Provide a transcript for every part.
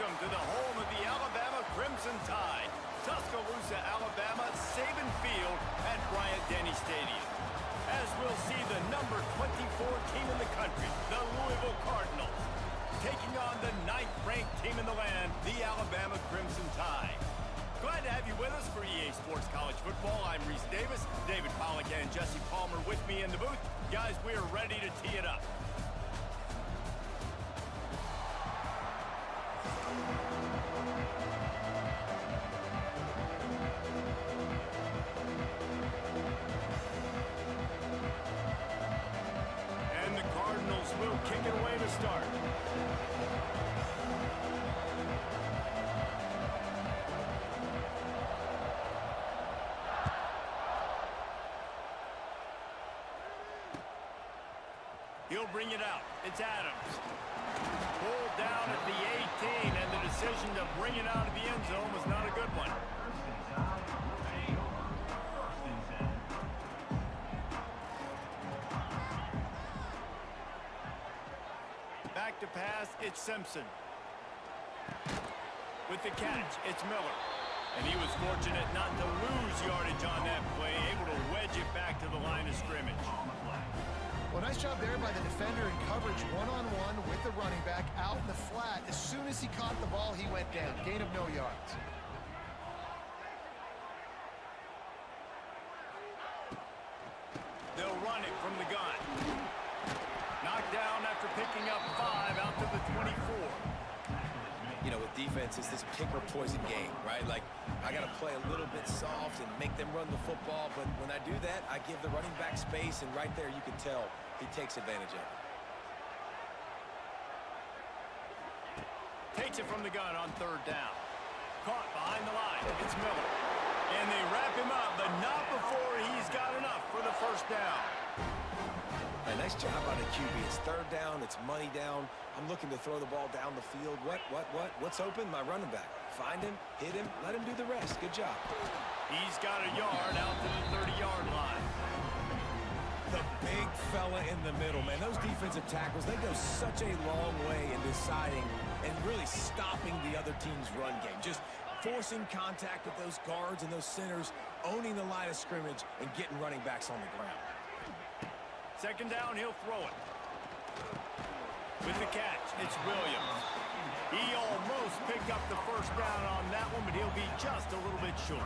Welcome to the home of the Alabama Crimson Tide. Tuscaloosa, Alabama, Saban Field at Bryant-Denny Stadium. As we'll see the number 24 team in the country, the Louisville Cardinals, taking on the 9th-ranked team in the land, the Alabama Crimson Tide. Glad to have you with us for EA Sports College Football. I'm Reese Davis, David Pollack and Jesse Palmer with me in the booth. Guys, we are ready to tee it up. And the Cardinals will kick it away to start. He'll bring it out. It's Adams. Pulled down at the 18, and the decision to bring it out of the end zone was not a good one. Back to pass, it's Simpson. With the catch, it's Miller. And he was fortunate not to lose yardage on that play, able to wedge it back to the line of scrimmage. Well, nice job there by the defender in coverage one-on-one with the running back out in the flat. As soon as he caught the ball, he went down. Gain of no yards. They'll run it from the gun. Knocked down after picking up 5 out to the 24. You know, with defense, it's this pick or poison game, right? Like, I got to play a little bit soft and make them run the football, but when I do that, I give the running back space, and right there you can tell he takes advantage of it. Takes it from the gun on 3rd down. Caught behind the line. It's Miller. And they wrap him up, but not before he's got enough for the 1st down. A nice job on the QB. It's 3rd down. It's money down. I'm looking to throw the ball down the field. What's open? My running back. Find him, hit him, let him do the rest. Good job. He's got a yard out to the 30-yard line. The big fella in the middle, man. Those defensive tackles, they go such a long way in deciding and really stopping the other team's run game. Just forcing contact with those guards and those centers, owning the line of scrimmage, and getting running backs on the ground. 2nd down, he'll throw it. With the catch, it's Williams. He almost picked up the 1st down on that one, but he'll be just a little bit short.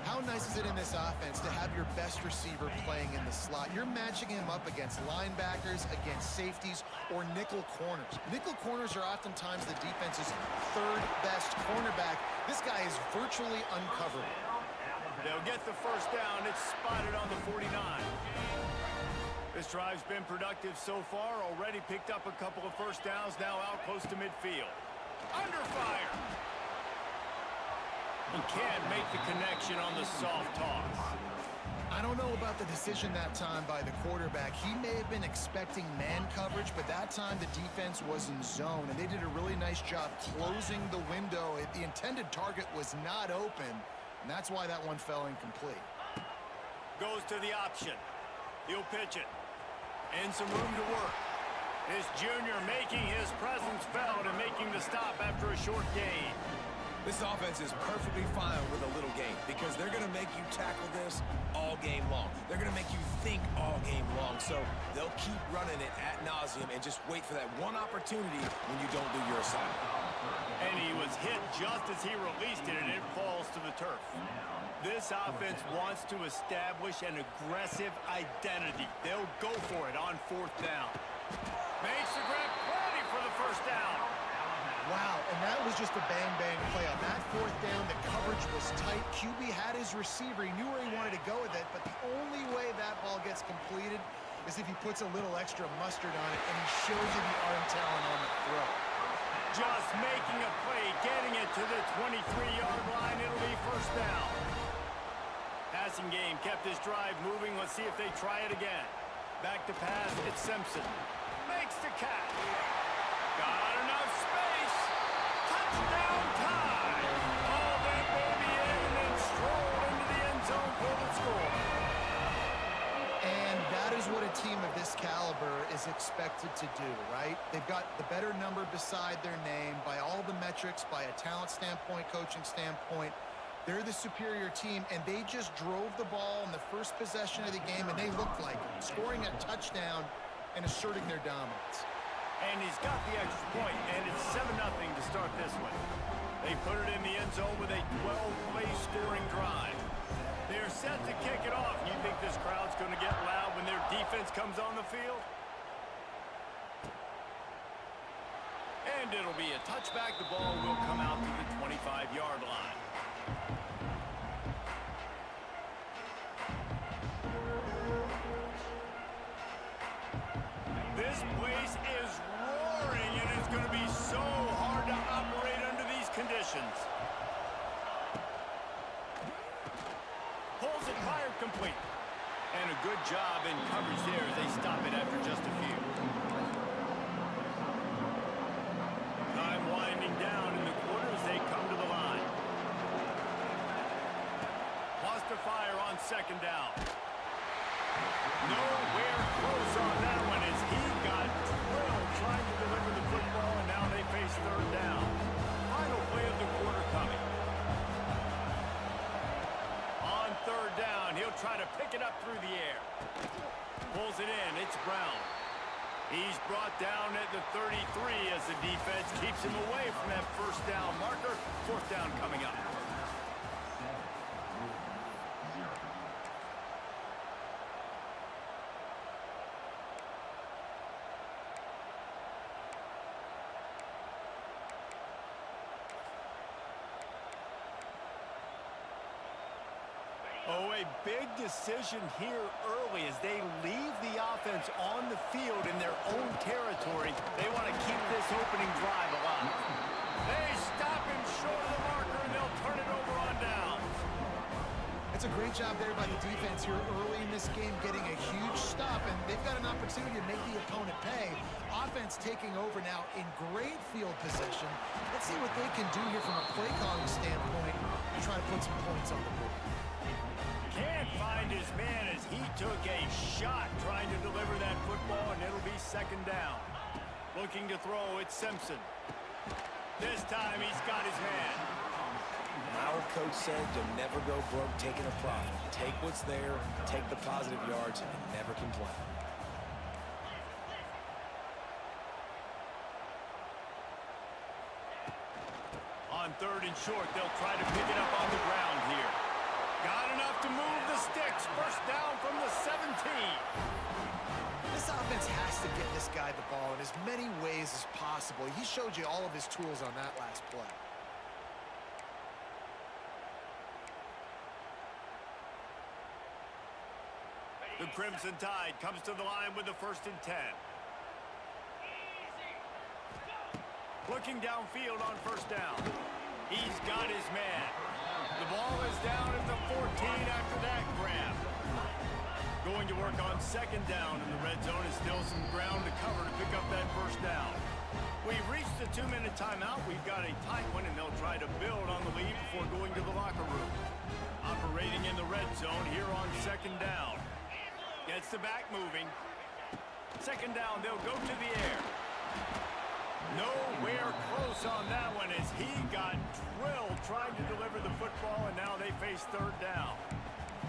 How nice is it in this offense to have your best receiver playing in the slot? You're matching him up against linebackers, against safeties, or nickel corners. Nickel corners are oftentimes the defense's 3rd best cornerback. This guy is virtually uncoverable. They'll get the 1st down. It's spotted on the 49. This drive's been productive so far. Already picked up a couple of 1st downs, now out close to midfield. Under fire. He can't make the connection on the soft toss. I don't know about the decision that time by the quarterback. He may have been expecting man coverage, but that time the defense was in zone, and they did a really nice job closing the window. The intended target was not open, and that's why that one fell incomplete. Goes to the option. He'll pitch it. And some room to work. This junior making his presence felt and making the stop after a short gain. This offense is perfectly fine with a little game because they're going to make you tackle this all game long. They're going to make you think all game long. So they'll keep running it ad nauseum and just wait for that one opportunity when you don't do your assignment. And he was hit just as he released it, and it falls to the turf. This offense wants to establish an aggressive identity. They'll go for it on 4th down. Makes the grab, plenty for the 1st down. Wow, and that was just a bang-bang play. On that 4th down, the coverage was tight. QB had his receiver. He knew where he wanted to go with it, but the only way that ball gets completed is if he puts a little extra mustard on it, and he shows you the arm talent on the throw. Just making a play, getting it to the 23-yard line. It'll be 1st down. Passing game kept his drive moving. Let's see if they try it again. Back to pass, it's Simpson. Makes the catch. Got enough space. Touchdown time. All that baby in and then stroll into the end zone for the score. And that is what a team of this caliber is expecting. expected to do, right? They've got the better number beside their name by all the metrics, by a talent standpoint, coaching standpoint. They're the superior team, and they just drove the ball in the first possession of the game, and they looked like it, scoring a touchdown and asserting their dominance. And he's got the extra point, and it's 7-0 to start this one. They put it in the end zone with a 12-play scoring drive. They're set to kick it off. You think this crowd's going to get loud when their defense comes on the field? And it'll be a touchback. The ball will come out to the 25-yard line. This place is roaring, and it's going to be so hard to operate under these conditions. Pulls it fired complete. And a good job in coverage there as they stop it after just a few. Time winding down in the quarter as they come to the line. Lost to fire on second down. Nowhere close on that one as he got drilled trying to deliver the football, and now they face third down. Final play of the quarter coming. On third down, he'll try to pick it up through the air. Pulls it in, it's Brown. He's brought down at the 33 as the defense keeps him away from that first down marker. Fourth down coming up. Oh, a big decision here early as they leave the offense on the field in their own territory. They want to keep this opening drive alive. They stop him short of the marker, and they'll turn it over on downs. It's a great job there by the defense here early in this game, getting a huge stop, and they've got an opportunity to make the opponent pay. Offense taking over now in great field position. Let's see what they can do here from a play calling standpoint to try to put some points on the board. Can't find his man as he took a shot trying to deliver that football, and it'll be second down. Looking to throw, it's Simpson. This time he's got his man. Our coach said you'll never go broke taking a profit. Take what's there, take the positive yards, and never complain. On third and short, they'll try to pick it up on the ground here. Got enough to move the sticks. First down from the 17. This offense has to get this guy the ball in as many ways as possible. He showed you all of his tools on that last play. The Crimson Tide comes to the line with the 1st and 10. Looking downfield on first down. He's got his man. The ball is down at the 14 after that grab. Going to work on second down in the red zone. Is still some ground to cover to pick up that first down. We've reached the 2-minute timeout. We've got a tight one, and they'll try to build on the lead before going to the locker room. Operating in the red zone here on second down. Gets the back moving. Second down, they'll go to the air. Nowhere close on that one as he got drilled trying to deliver the football, and now they face third down.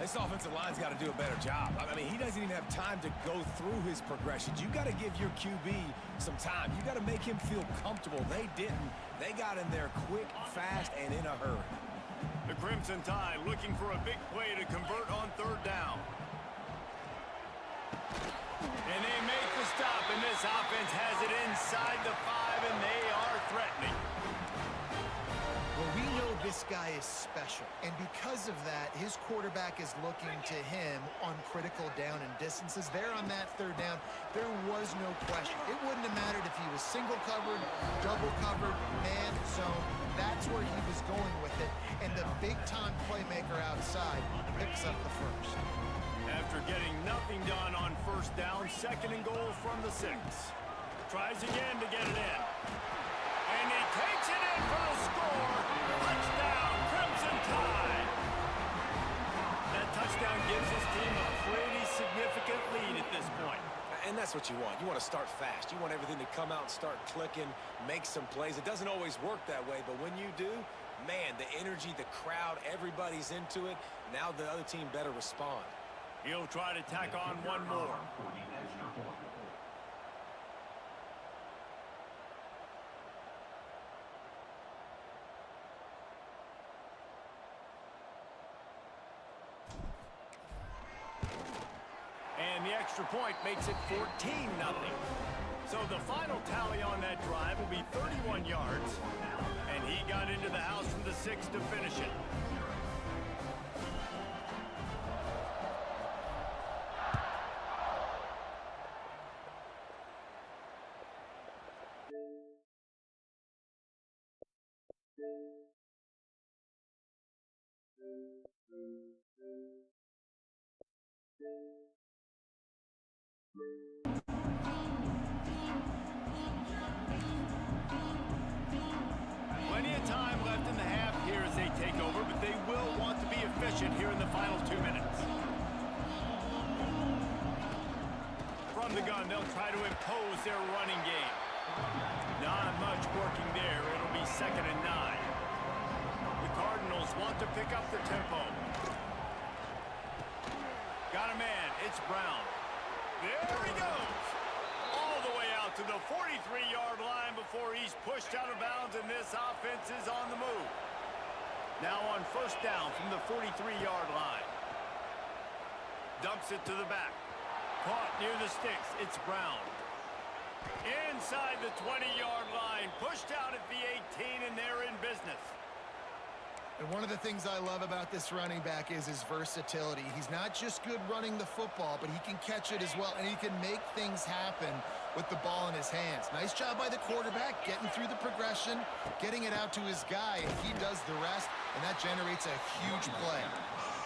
This offensive line's got to do a better job. I mean, he doesn't even have time to go through his progressions. You got to give your QB some time. You got to make him feel comfortable. They didn't. They got in there quick, fast, and in a hurry. The Crimson Tide looking for a big play to convert on third down. And they make the stop, and this offense has it inside the 5, and they are threatening. Well, we know this guy is special, and because of that, his quarterback is looking to him on critical down and distances. There on that third down, there was no question. It wouldn't have mattered if he was single covered, double covered, man zone. That's where he was going with it, and the big-time playmaker outside picks up the first. After getting nothing done on first down, second and goal from the 6. Tries again to get it in. And he takes it in for the score. Touchdown, Crimson Tide. That touchdown gives his team a pretty significant lead at this point. And that's that's what you want. You want to start fast. You want everything to come out and start clicking, make some plays. It doesn't always work that way, but when you do, man, the energy, the crowd, everybody's into it. Now the other team better respond. He'll try to tack on one more. And the extra point makes it 14-0. So the final tally on that drive will be 31 yards, and he got into the house from the 6 to finish it. Plenty of time left in the half here as they take over, but they will want to be efficient here in the final 2 minutes. From the gun, they'll try to impose their running game. Not much working there. It'll be 2nd and 9. The Cardinals want to pick up the tempo. Got a man. It's Brown. There he goes. All the way out to the 43-yard line before he's pushed out of bounds, and this offense is on the move. Now on 1st down from the 43-yard line. Dumps it to the back. Caught near the sticks. It's Brown. Inside the 20-yard line. Pushed out at the 18, and they're in business. And one of the things I love about this running back is his versatility. He's not just good running the football, but he can catch it as well, and he can make things happen with the ball in his hands. Nice job by the quarterback, getting through the progression, getting it out to his guy, and he does the rest, and that generates a huge play.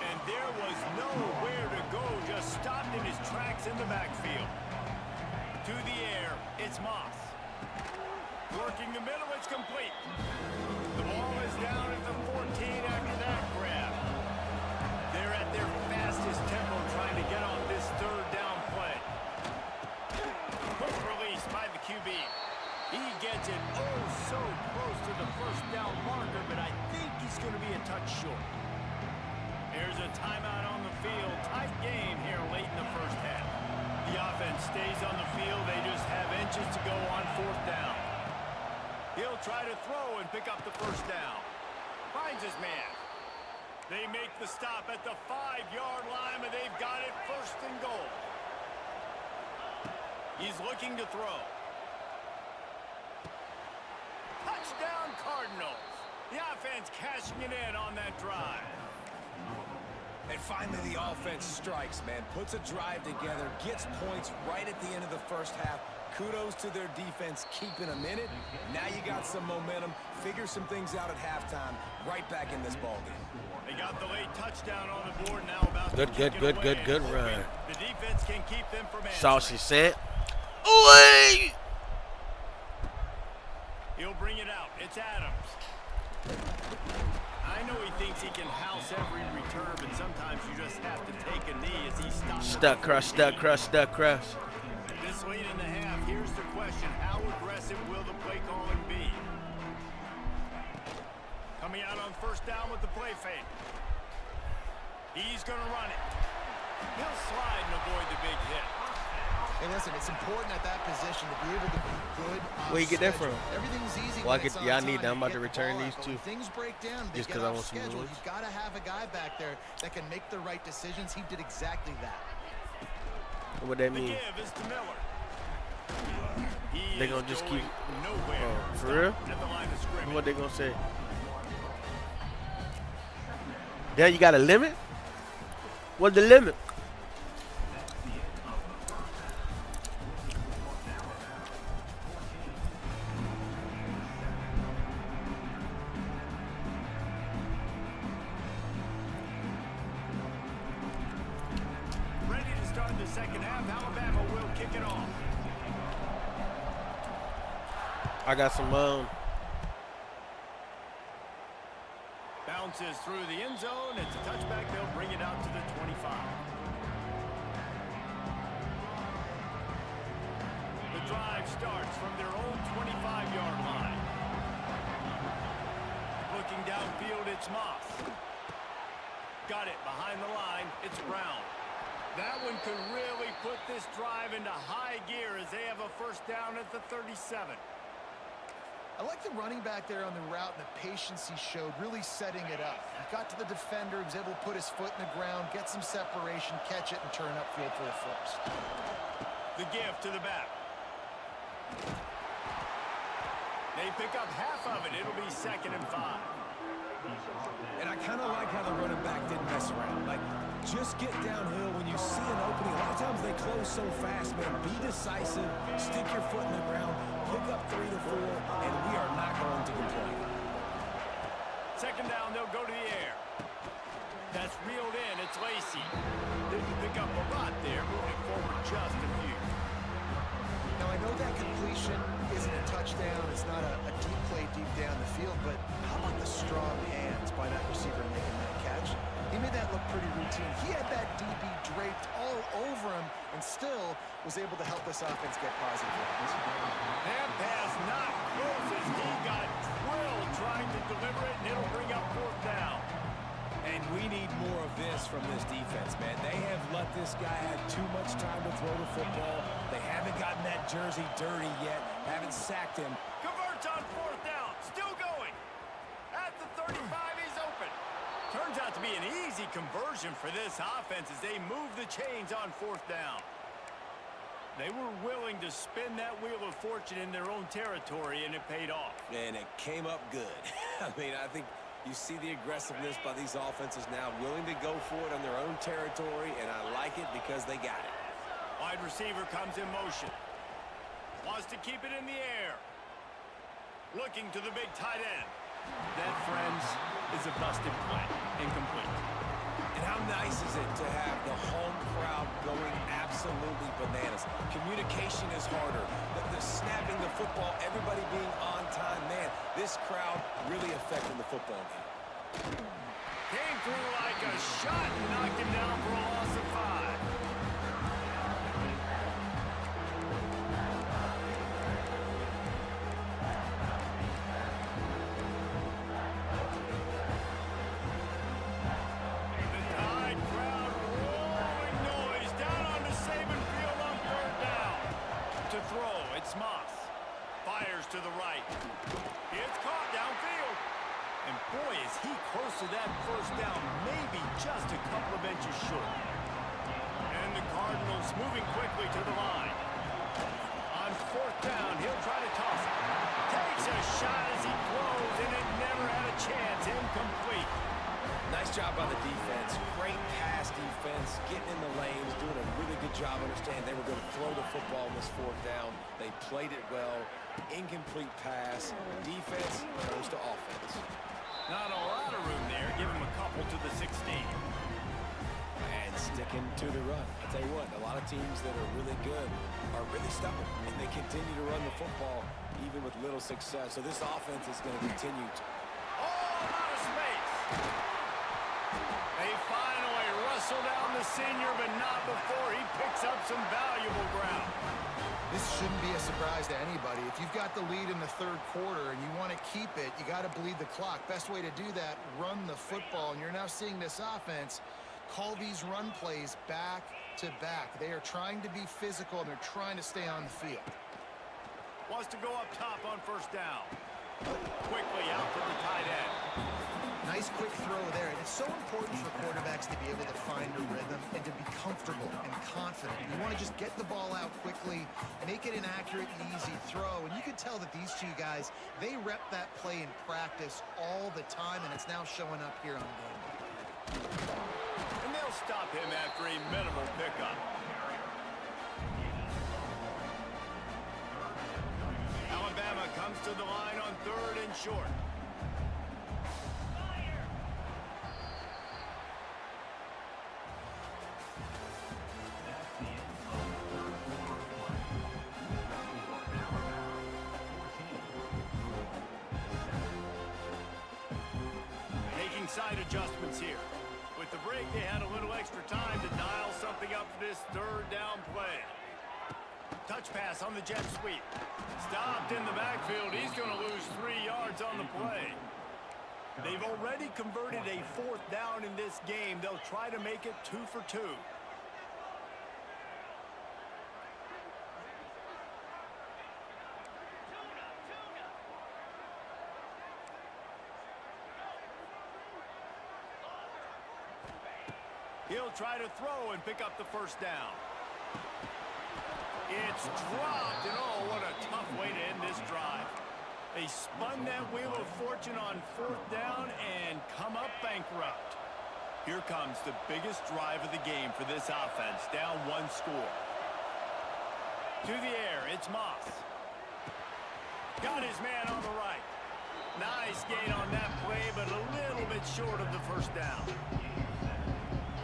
And there was nowhere to go, just stopped in his tracks in the backfield. To the air, it's Moss. Working the middle, it's complete. The ball is down at the 14 after that grab. They're at their fastest tempo trying to get off this 3rd down play. Quick release by the QB. He gets it oh so close to the 1st down marker, but I think he's going to be a touch short. There's a timeout on the field. Tight game here late in the 1st half. The offense stays on the field. They just have inches to go on 4th down. He'll try to throw and pick up the 1st down. Finds his man. They make the stop at the 5-yard line, but they've got it 1st and goal. He's looking to throw. Touchdown Cardinals. The offense cashing it in on that drive. And finally the offense strikes, man. Puts a drive together, gets points right at the end of the 1st half. Kudos to their defense keeping them in it. Now you got some momentum. Figure some things out at halftime. Right back in this ballgame. They got the late touchdown on the board now. About Good run. The defense can keep them from answering. Saw she said. Oi! He'll bring it out. It's Adams. I know he thinks he can house every return, but sometimes you just have to take a knee as he stops. Stuck crush. This late in the half, here's the question. How aggressive will the play calling be? Coming out on 1st down with the play fake. He's going to run it. He'll slide and avoid the big hit. Hey, listen, it's important at that position to be able to be good on Where you get that from? Everything's easy. Well, I need that. I'm about to return these two. Things break down. Just because I want some schedule. noise. You've got to have a guy back there that can make the right decisions. He did exactly that. What that mean? The give is to Miller. They gonna just keep. Nowhere. Oh, for real? At the line of scrimmage. What they gonna say? Yeah, you got a limit? What's the limit? Ready to start the 2nd half. Alabama will kick it off. I got some Bounces through the end zone. It's a touchback. They'll bring it out to the 25. drive starts from their own 25-yard line. Looking downfield, it's Moss. Got it behind the line. It's Brown. That one could really put this drive into high gear as they have a first down at the 37. I like the running back there on the route and the patience he showed, really setting it up. He got to the defender, he was able to put his foot in the ground, get some separation, catch it, and turn upfield for a first. The give to the back. They pick up half of it. It'll be 2nd and 5. And I kind of like how the running back didn't mess around. Like, just get downhill when you see an opening. A lot of times they close so fast, man. Be decisive, stick your foot in the ground, pick up 3 to 4, and we are not going to complain. 2nd down, they'll go to the air. That's reeled in. It's Lacy. Didn't pick up a lot there, moving forward just a few. Now, I know that completion isn't a touchdown. It's not a deep play deep down the field, but how about the strong hands by that receiver making that catch? He made that look pretty routine. He had that DB draped all over him and still was able to help this offense get positive. That pass not close as he got drilled trying to deliver it, and it'll bring up 4th down. And we need more of this from this defense, man. They have let this guy have too much time to throw the football. They haven't gotten that jersey dirty yet, haven't sacked him. Converts on 4th down, still going. At the 35, he's open. Turns out to be an easy conversion for this offense as they move the chains on 4th down. They were willing to spin that wheel of fortune in their own territory, and it paid off. And it came up good. I mean, I think you see the aggressiveness by these offenses now, willing to go for it on their own territory, and I like it because they got it. Wide receiver comes in motion. Wants to keep it in the air. Looking to the big tight end. That, friends, is a busted play. Incomplete. And how nice is it to have the home crowd going absolutely bananas? Communication is harder. The snapping the football, everybody being on time. Man, this crowd really affecting the football game. Came through like a shot and knocked him down for a loss of 5. To the right. It's caught downfield. And boy, is he close to that first down, maybe just a couple of inches short. And the Cardinals moving quickly to the line. On 4th down, he'll try to toss it. Takes a shot as he throws, and it never had a chance. Incomplete. Nice job by the defense. Great pass defense, getting in the lanes, doing a really good job understanding they were going to throw the football on this 4th down. They played it well. Incomplete pass. Defense goes to offense. Not a lot of room there. Give him a couple to the 16. And sticking to the run. I'll tell you what, a lot of teams that are really good are really stubborn, and they continue to run the football even with little success. So this offense is going to continue to. Oh, out of space. They finally wrestle down the senior, but not before he picks up some valuable ground. This shouldn't be a surprise to anybody. If you've got the lead in the 3rd quarter and you want to keep it, you got to bleed the clock. Best way to do that, run the football. And you're now seeing this offense call these run plays back to back. They are trying to be physical, and they're trying to stay on the field. Wants to go up top on 1st down. Quickly out to the tight end. Nice quick throw there. And it's so important for quarterbacks to be able to find a rhythm and to be comfortable and confident. You want to just get the ball out quickly, make it an accurate and easy throw. And you can tell that these two guys, they rep that play in practice all the time, and it's now showing up here on game day. And they'll stop him after a minimal pickup. Alabama comes to the line on 3rd and short. Side adjustments here. With the break, they had a little extra time to dial something up for this 3rd down play. Touch pass on the jet sweep. Stopped in the backfield. He's going to lose 3 yards on the play. They've already converted a 4th down in this game. They'll try to make it 2 for 2. He'll try to throw and pick up the 1st down. It's dropped, and oh, what a tough way to end this drive. They spun that wheel of fortune on 4th down and come up bankrupt. Here comes the biggest drive of the game for this offense, down 1 score. To the air, it's Moss. Got his man on the right. Nice gain on that play, but a little bit short of the 1st down.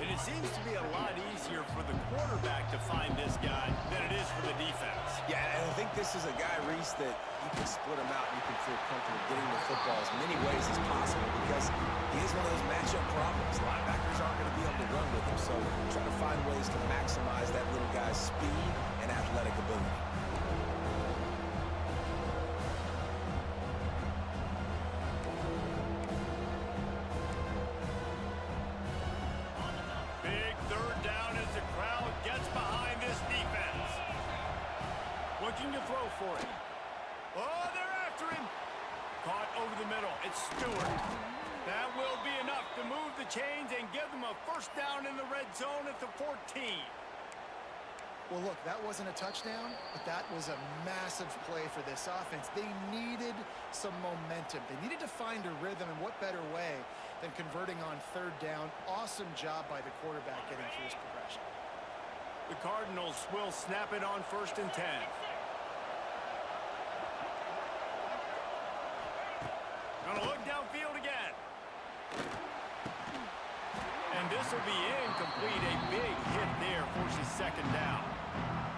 And it seems to be a lot easier for the quarterback to find this guy than it is for the defense. Yeah, and I think this is a guy, Reese, that you can split him out and you can feel comfortable getting the football as many ways as possible because he is one of those matchup problems. Linebackers aren't going to be able to run with him, so try to find ways to maximize that little guy's speed and athletic ability. Looking to throw for it. Oh, they're after him. Caught over the middle. It's Stewart. That will be enough to move the chains and give them a 1st down in the red zone at the 14. Well, look, that wasn't a touchdown, but that was a massive play for this offense. They needed some momentum. They needed to find a rhythm, and what better way than converting on 3rd down. Awesome job by the quarterback getting through his progression. The Cardinals will snap it on 1st and 10. Gonna look downfield again. And this will be incomplete. A big hit there forces 2nd down.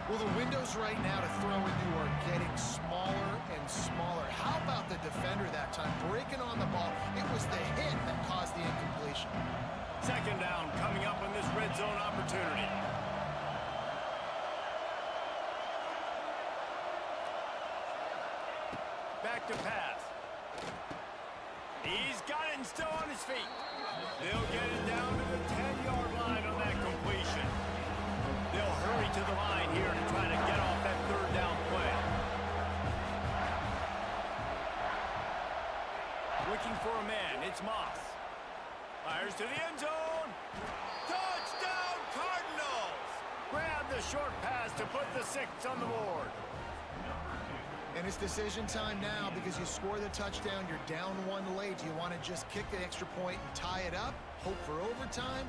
Well, the windows right now to throw into are getting smaller and smaller. How about the defender that time breaking on the ball? It was the hit that caused the incompletion. 2nd down coming up on this red zone opportunity. Back to pass. He's got it and still on his feet. They'll get it down to the 10-yard line on that completion. They'll hurry to the line here to try to get off that 3rd down play. Looking for a man. It's Moss. Fires to the end zone. Touchdown, Cardinals! Grab the short pass to put the 6 on the board. And it's decision time now because you score the touchdown, you're down 1 late. Do you want to just kick the extra point and tie it up, hope for overtime?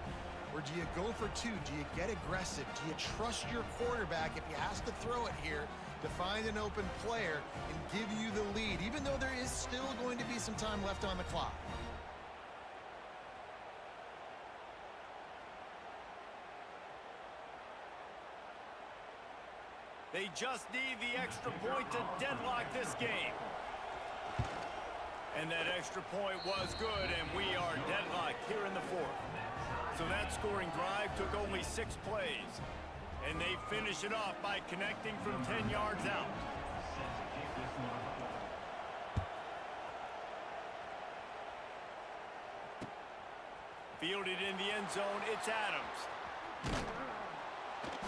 Or do you go for 2? Do you get aggressive? Do you trust your quarterback if he has to throw it here to find an open player and give you the lead, even though there is still going to be some time left on the clock? They just need the extra point to deadlock this game. And that extra point was good, and we are deadlocked here in the 4th. So that scoring drive took only 6 plays. And they finish it off by connecting from 10 yards out. Fielded in the end zone, it's Adams.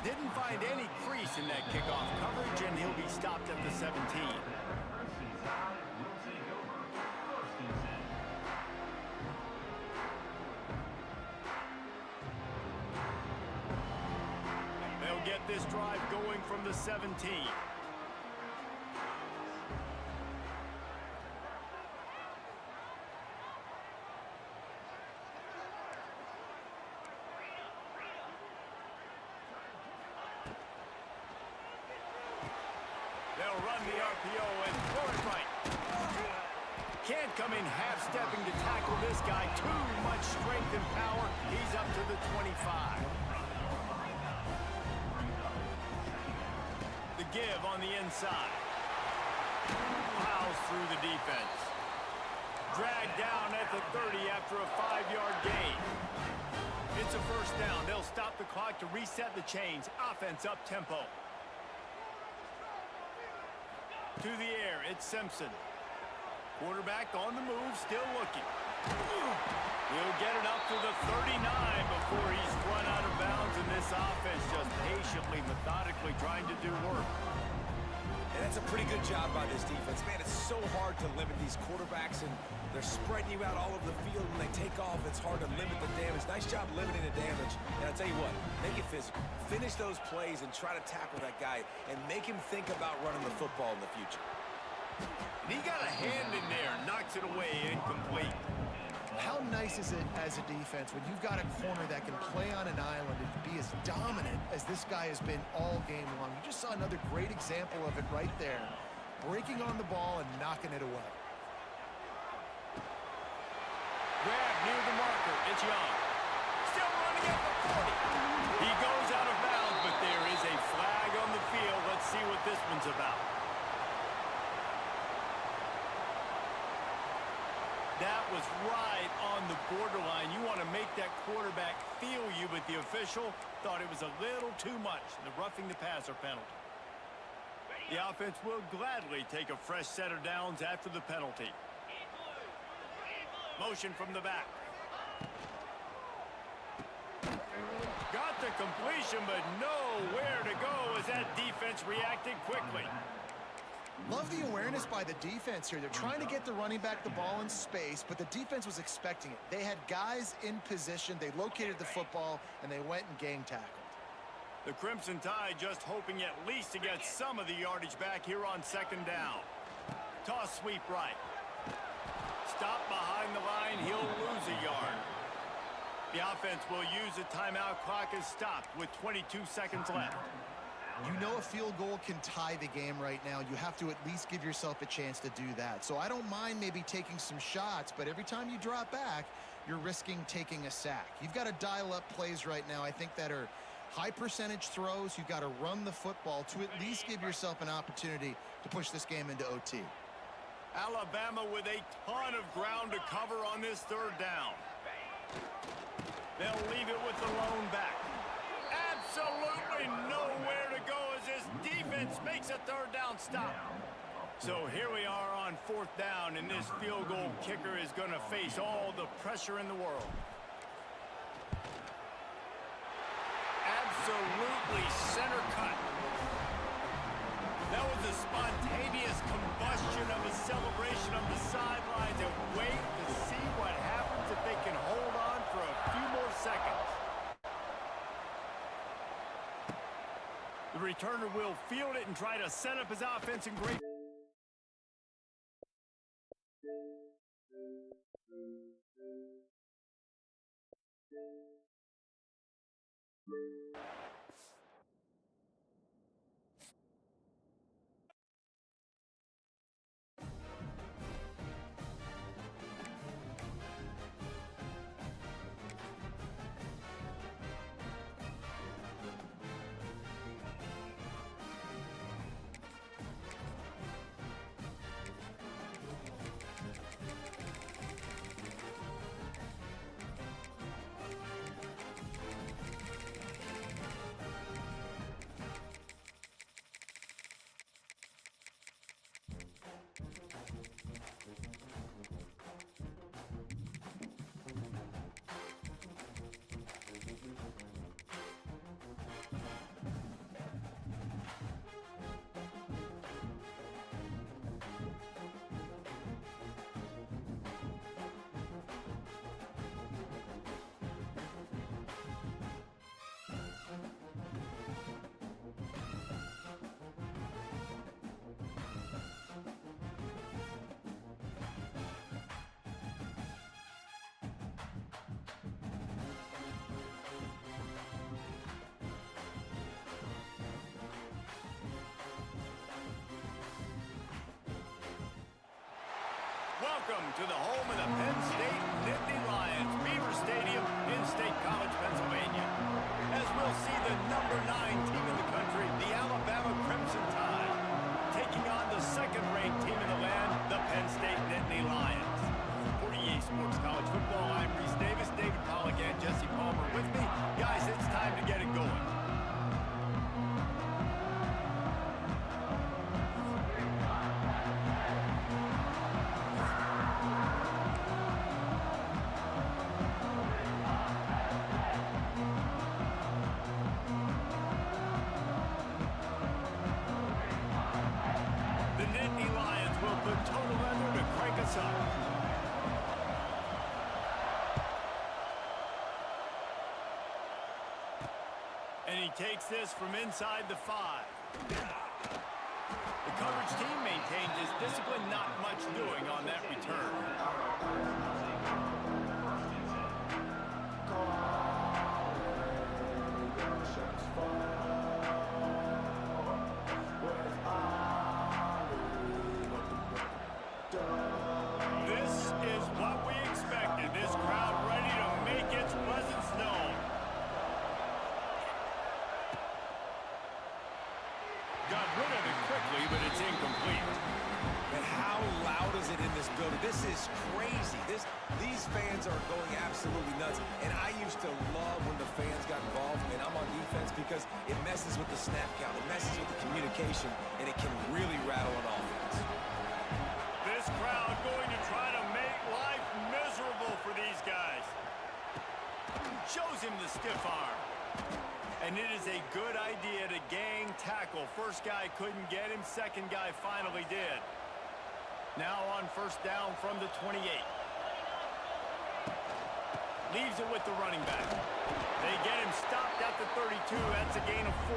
Didn't find any crease in that kickoff coverage, and he'll be stopped at the 17. They'll get this drive going from the 17. They'll run the RPO and throw it right. Can't come in half-stepping to tackle this guy. Too much strength and power. He's up to the 25. The give on the inside. Plows through the defense. Dragged down at the 30 after a 5-yard gain. It's a 1st down. They'll stop the clock to reset the chains. Offense up tempo. To the air, it's Simpson. Quarterback on the move, still looking. He'll get it up to the 39 before he's run out of bounds, and this offense just patiently, methodically trying to do work. And that's a pretty good job by this defense. Man, it's so hard to limit these quarterbacks, and they're spreading you out all over the field. When they take off, it's hard to limit the damage. Nice job limiting the damage. And I'll tell you what, make it physical. Finish those plays and try to tackle that guy and make him think about running the football in the future. And he got a hand in there, knocks it away, incomplete. How nice is it as a defense when you've got a corner that can play on an island and be as dominant as this guy has been all game long? You just saw another great example of it right there. Breaking on the ball and knocking it away. Grab near the marker. It's Young. Still running at the 40. He goes out of bounds, but there is a flag on the field. Let's see what this one's about. That was right on the borderline. You want to make that quarterback feel you, but the official thought it was a little too much. The roughing the passer penalty. The offense will gladly take a fresh set of downs after the penalty. Motion from the back. Got the completion, but nowhere to go as that defense reacted quickly. Love the awareness by the defense here. They're trying to get the running back the ball in space, but the defense was expecting it. They had guys in position. They located the football, and they went and gang tackled. The Crimson Tide just hoping at least to get some of the yardage back here on second down. Toss sweep right. Stop behind the line. He'll lose a yard. The offense will use the timeout. Clock is stopped with 22 seconds left. You know a field goal can tie the game right now. You have to at least give yourself a chance to do that. So I don't mind maybe taking some shots, but every time you drop back, you're risking taking a sack. You've got to dial up plays right now, I think, that are high percentage throws. You've got to run the football to at least give yourself an opportunity to push this game into OT. Alabama with a ton of ground to cover on this third down. They'll leave it with the lone back. Absolutely nowhere to go as this defense makes a third down stop. So here we are on fourth down, and this field goal kicker is going to face all the pressure in the world. Absolutely center cut. That was a spontaneous combustion of a celebration on the sidelines, and wait to see what happens if they can hold on for a few more seconds. The returner will field it and try to set up his offense in great. Welcome to the home of the Penn State Nittany Lions, Beaver Stadium in State College, Pennsylvania. As we'll see the number 9 team in the country, the Alabama Crimson Tide, taking on the second-ranked team in the land, the Penn State Nittany Lions. For EA Sports College Football, I'm Reese Davis, David Pollack, and Jesse Palmer with me. Guys, it's time to get it going. And he takes this from inside the 5. The coverage team maintained his discipline, not much doing on that return. This is what we expected. This crowd ready to make its presence known. Got rid of it quickly, but it's incomplete. And how loud is it in this building? This is crazy. These fans are going absolutely nuts. And I used to love when the fans got involved, and I'm on defense because it messes with the snap count, it messes with the communication, and it can really rattle an offense. This crowd going to try to make life miserable for these guys. Shows him the stiff arm. And it is a good idea to gang tackle. First guy couldn't get him, second guy finally did. Now on first down from the 28. Leaves it with the running back. They get him stopped at the 32. That's a gain of 4.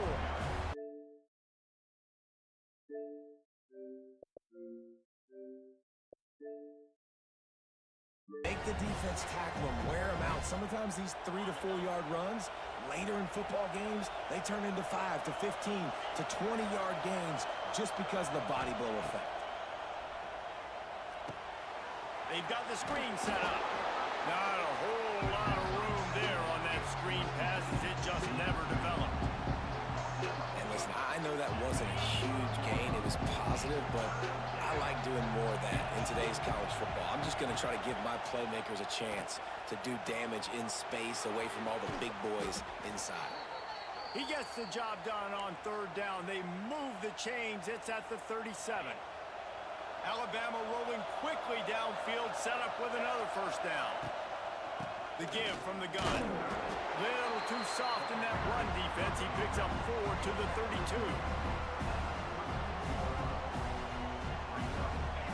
Make the defense tackle him, wear him out. Sometimes these 3 to 4 yard runs, later in football games, they turn into 5 to 15 to 20 yard gains just because of the body blow effect. They've got the screen set up. Not a whole lot of room there on that screen pass as it just never developed. And listen, I know that wasn't a huge gain. It was positive, but I like doing more of that in today's college football. I'm just going to try to give my playmakers a chance to do damage in space away from all the big boys inside. He gets the job done on third down. They move the chains. It's at the 37. Alabama rolling quickly downfield, set up with another first down. The give from the gun. Little too soft in that run defense. He picks up 4 to the 32.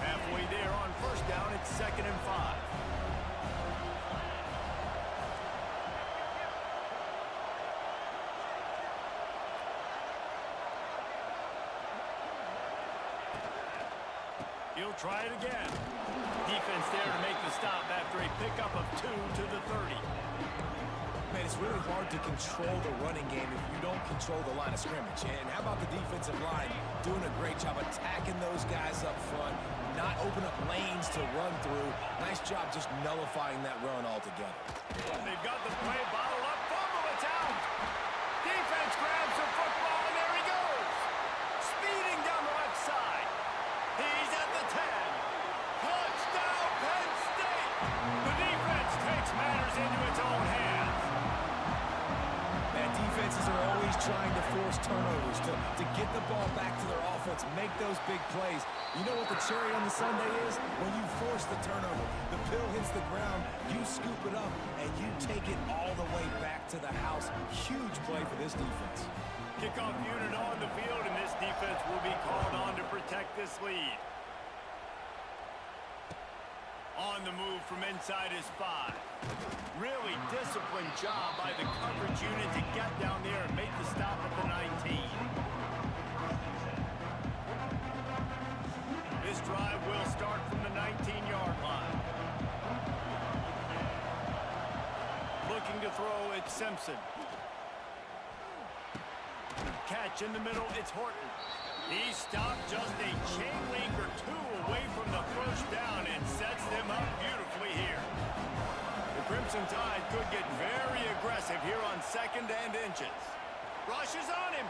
Halfway there on first down, it's 2nd and 5. He'll try it again. Defense there to make the stop after a pickup of 2 to the 30. Man, it's really hard to control the running game if you don't control the line of scrimmage. And how about the defensive line doing a great job attacking those guys up front, not open up lanes to run through. Nice job just nullifying that run altogether. They've got the play bottled up. Fumble, it's out. Defense grabs the football, and there he goes. Speeding down the left side. He's at the 10. Touchdown, Penn State. The defense takes matters into its own hands. Man, defenses are always trying to force turnovers to get the ball back to their offense, make those big plays. You know what the cherry on the sundae is? When you force the turnover, the pill hits the ground, you scoop it up, and you take it all the way back to the house. Huge play for this defense. Kickoff unit on the field, and this defense will be called on to protect this lead. On the move from inside his 5. Really disciplined job by the coverage unit to get down there and make the stop at the 19. This drive will start from the 19-yard line. Looking to throw, it's Simpson. Catch in the middle, it's Horton. He stopped just a chain link or 2 away from the first down and sets them up beautifully here. The Crimson Tide could get very aggressive here on 2nd and inches. Rushes on him,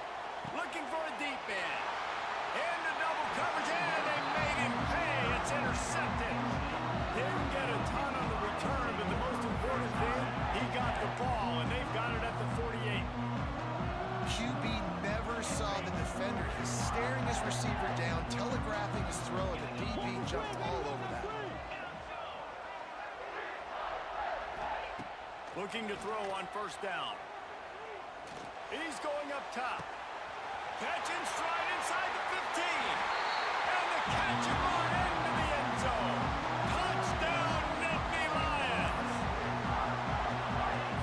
looking for a deep man. Into double coverage, and they made him pay. It's intercepted. Didn't get a ton on the return, but the most important thing, he got the ball, and they've got it at the 48. QB never saw the defender. He's staring his receiver down, telegraphing his throw, and the DB jumped all over that. Looking to throw on first down. He's going up top. Catch in stride inside the 15. And the catch and run into the end zone. Touchdown, Nittany Lions.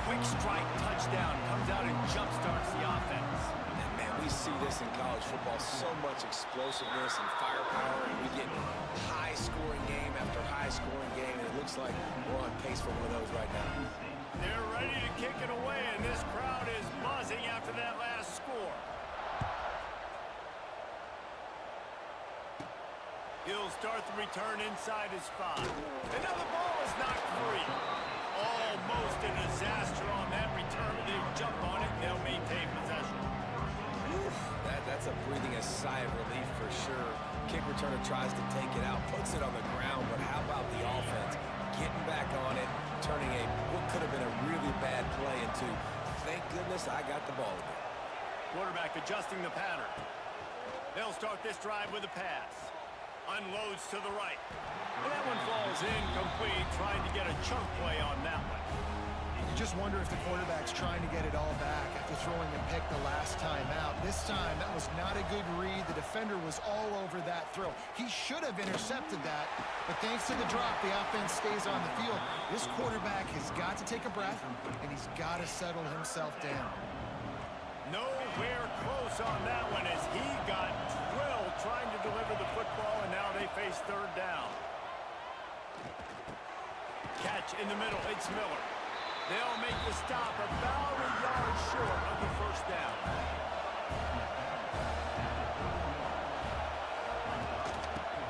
Quick strike touchdown comes out and jumpstarts the offense. And man, we see this in college football, so much explosiveness and firepower, and we get high-scoring game after high-scoring game, and it looks like we're on pace for one of those right now. They're ready to kick it away, and this crowd is buzzing after that last score. He'll start the return inside his 5. Another ball is knocked free. Almost a disaster on that return. They jump on it, and they'll maintain possession. That's a breathing a sigh of relief for sure. Kick returner tries to take it out, puts it on the ground, but how about the offense getting back on it, turning what could have been a really bad play into, thank goodness I got the ball again. Quarterback adjusting the pattern. They'll start this drive with a pass. Unloads to the right. And that one falls incomplete, trying to get a chunk play on that one. You just wonder if the quarterback's trying to get it all back after throwing a pick the last time out. This time, that was not a good read. The defender was all over that throw. He should have intercepted that, but thanks to the drop, the offense stays on the field. This quarterback has got to take a breath, and he's got to settle himself down. Nowhere close on that one as he got drilled trying to deliver the football, and now they face third down. Catch in the middle. It's Miller. They'll make the stop about a yard short of the first down.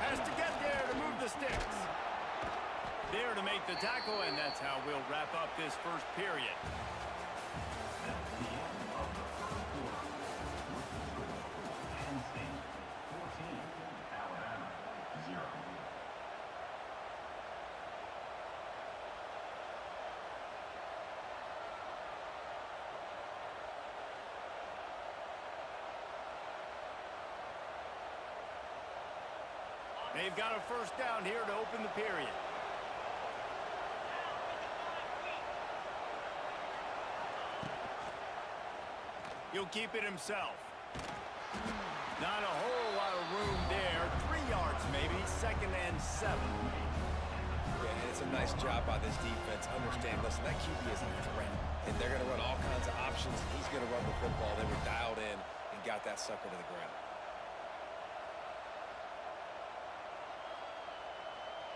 Has to get there to move the sticks. There to make the tackle, and that's how we'll wrap up this first period. They've got a first down here to open the period. He'll keep it himself. Not a whole lot of room there. 3 yards maybe, 2nd and 7. Yeah, it's a nice job by this defense. Understand, listen, that QB is a threat, and they're going to run all kinds of options. He's going to run the football. They were dialed in and got that sucker to the ground.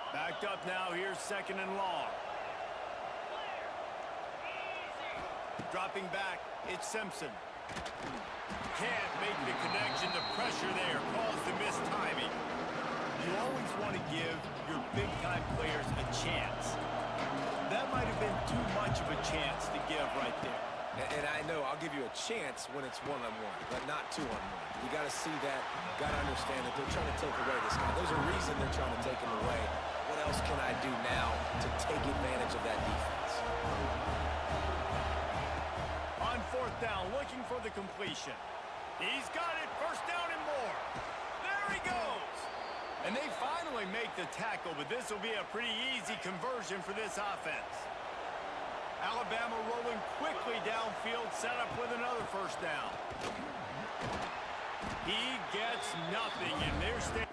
Backed up now, here's 2nd and long. Dropping back, it's Simpson. Can't make the connection, the pressure there caused the missed timing. You always want to give your big-time players a chance. That might have been too much of a chance to give right there. And I know I'll give you a chance when it's one-on-one, but not two-on-one. You got to see that, got to understand that they're trying to take away this guy. There's a reason they're trying to take him away. What else can I do now to take advantage of that defense? On 4th down, looking for the completion. He's got it, 1st down and more. There he goes. And they finally make the tackle, but this will be a pretty easy conversion for this offense. Alabama rolling quickly downfield, set up with another 1st down. He gets nothing, and they're staying.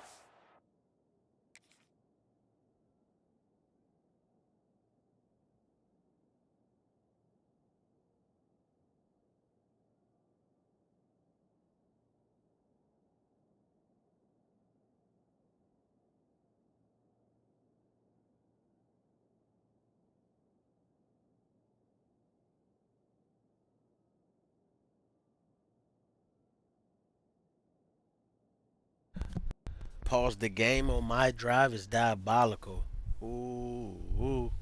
Pause the game on my drive is diabolical. Ooh.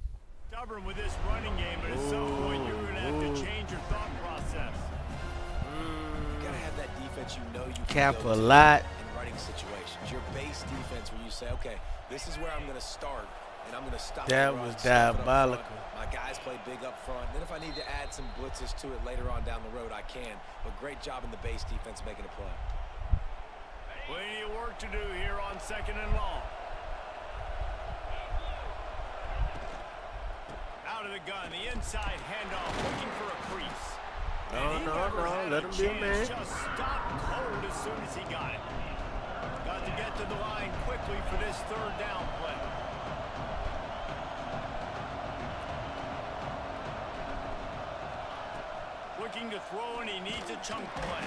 Stubborn with this running game, but at some point you're going to have to change your thought process. You got to have that defense you know you can Cap go a to lot. in running situations. Your base defense where you say, okay, this is where I'm going to start, and I'm going to stop. That was diabolical. My guys play big up front. Then if I need to add some blitzes to it later on down the road, I can. But great job in the base defense making a play. Plenty of work to do here on 2nd and long. Out of the gun, the inside handoff, looking for a crease. No, let him be a man. Just stopped cold as soon as he got it. Got to get to the line quickly for this 3rd down play. Looking to throw, and he needs a chunk play.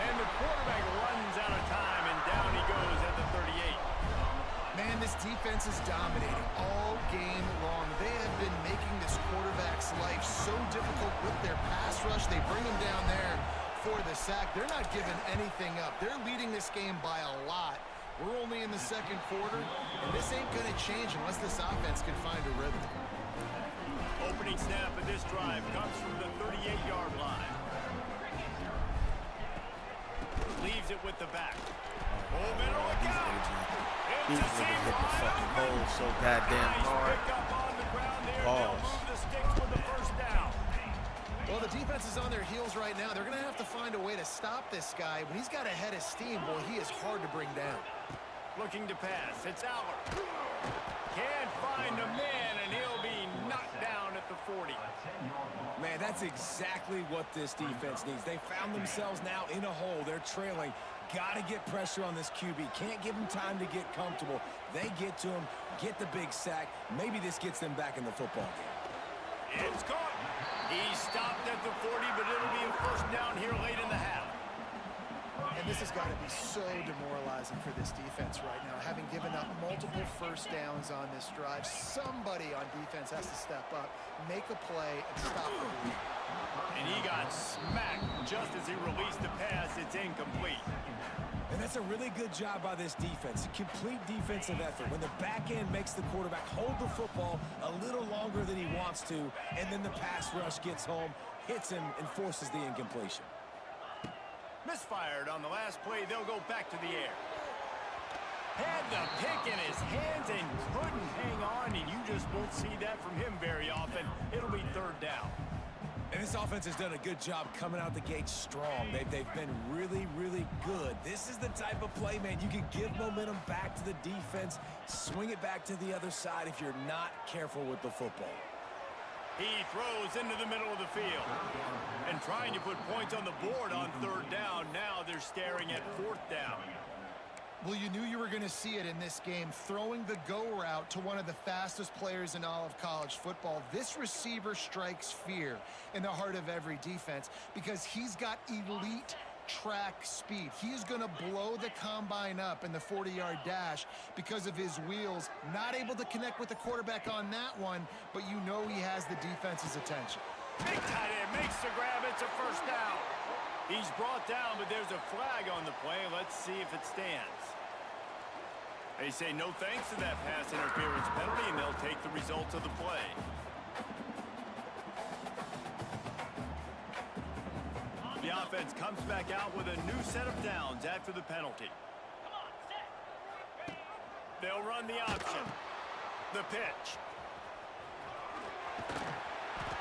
And the quarterback runs out of time, and down he goes at the 38. Man, this defense is dominating all game long. They have been making this quarterback's life so difficult with their pass rush. They bring him down there for the sack. They're not giving anything up. They're leading this game by a lot. We're only in the second quarter, and this ain't going to change unless this offense can find a rhythm. Opening snap of this drive comes from the 38-yard line. Leaves it with the back. Oh, man, look out! These niggas hit the fucking hole so goddamn hard. Pause. Well, the defense is on their heels right now. They're going to have to find a way to stop this guy. When he's got a head of steam, boy, he is hard to bring down. Looking to pass. It's Aller. Can't find a man, and he'll be knocked down at the 40. Man, that's exactly what this defense needs. They found themselves now in a hole. They're trailing. Got to get pressure on this QB. Can't give him time to get comfortable. They get to him, get the big sack. Maybe this gets them back in the football game. It's caught. He stopped at the 40, but it'll be a first down here late in the half. And this has got to be so demoralizing for this defense right now. Having given up multiple first downs on this drive, somebody on defense has to step up, make a play, and stop the lead. And he got smacked just as he released the pass. It's incomplete. And that's a really good job by this defense. A complete defensive effort. When the back end makes the quarterback hold the football a little longer than he wants to, and then the pass rush gets home, hits him, and forces the incompletion. Misfired on the last play. They'll go back to the air. Had the pick in his hands and couldn't hang on, and you just won't see that from him very often. It'll be third down. And this offense has done a good job coming out the gate strong. They've been really, really good. This is the type of play, man. You can give momentum back to the defense, swing it back to the other side if you're not careful with the football. He throws into the middle of the field. And trying to put points on the board on third down. Now they're staring at fourth down. Well, you knew you were going to see it in this game, throwing the go route to one of the fastest players in all of college football. This receiver strikes fear in the heart of every defense because he's got elite track speed. He is going to blow the combine up in the 40-yard dash because of his wheels. Not able to connect with the quarterback on that one, but you know he has the defense's attention. Big tight end makes the grab. It's a first down. He's brought down, but there's a flag on the play. Let's see if it stands. They say no thanks to that pass interference penalty, and they'll take the results of the play. The offense comes back out with a new set of downs after the penalty. They'll run the option. The pitch.